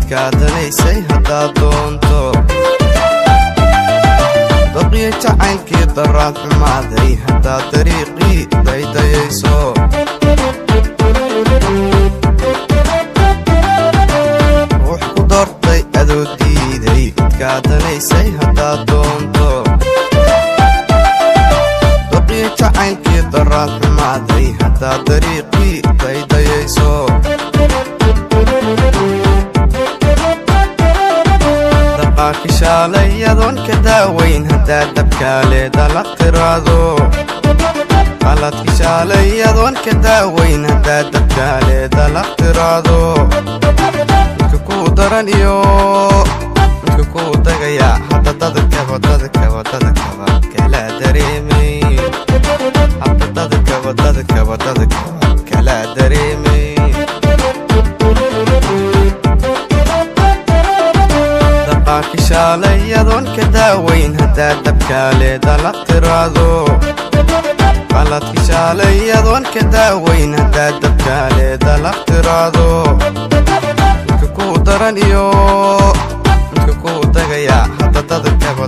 kaadanaysay haddaad doonto daqiya jacaylkii daraad xumaaday haddaad dariiqii daydayayso ruux ku doortay adoo diiday idkaadanaysay haddaad doonto daqiya jacaylkii daraad xumaaday haddaad dariiqii daydayayso kishaalayadoon ka daawayn haddaad dabkaaleeda la tiraado qalad kishaalayadoon ka daawayn haddaad dabkaaleeda la tiraado midka kuu daran iyo midka kuu dagaya hadda dadkaba kala dareemay hadda dadkaba kala dareemay kishaalayadoon ka daawayn haddaad dabkaaleeda la tiraado qalad kishaalayadoon ka daawayn haddaad dabkaaleeda la tiraado midka kuu daran iyo midka kuu dagaya hadda dadkaba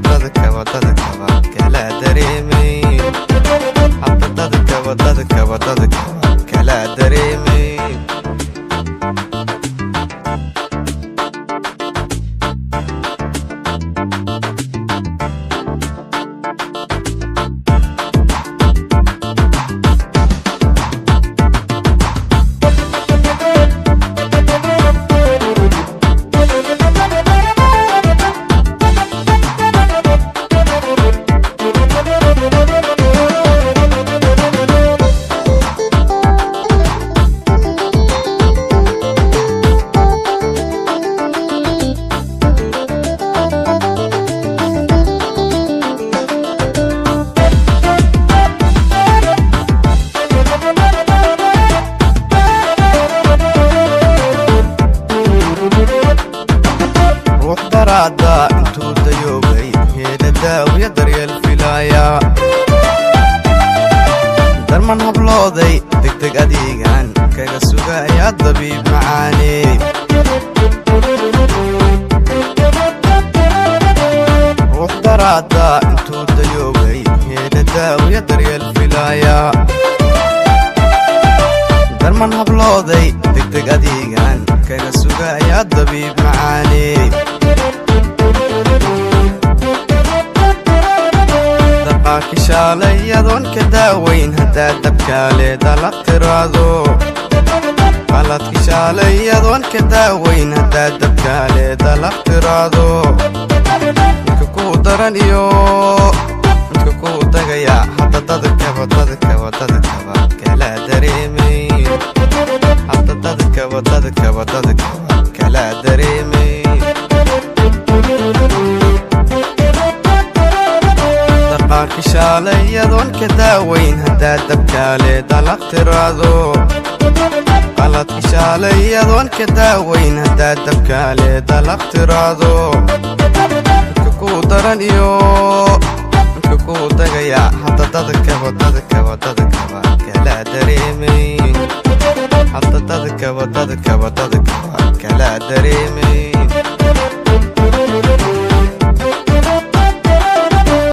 kala dareemay hadda dadkaba kala dareemay intuu dayoobay heeda daawiya daryeel filaaya darman hablooday degdeg adeegaan kaga sugayaa dabiib macaane ruux daraada intuu dayoobay heeda daawiya daryeel filaaya darman hablooday degdeg adeegaan kaga sugayaa dabiib macaane kishaalayadoon ka daawayn haddaad dabkaaleeda la tiraado qalad kishaalayadoon ka daawayn haddaad dabkaaleeda la tiraado midka kuu daran iyo midka kuu dagaya hadda dadkaba kala dareemay hadda dadkaba kala dareemay kishaalayadoon ka daawayn haddaad dabkaaleeda la tiraado qalad kishaalayadoon ka daawayn haddaad dabkaaleeda la tiraado midka kuu daran iyo midka kuu dagaya hadda dadkaba kala dareemay hadda dadkaba kala dareemay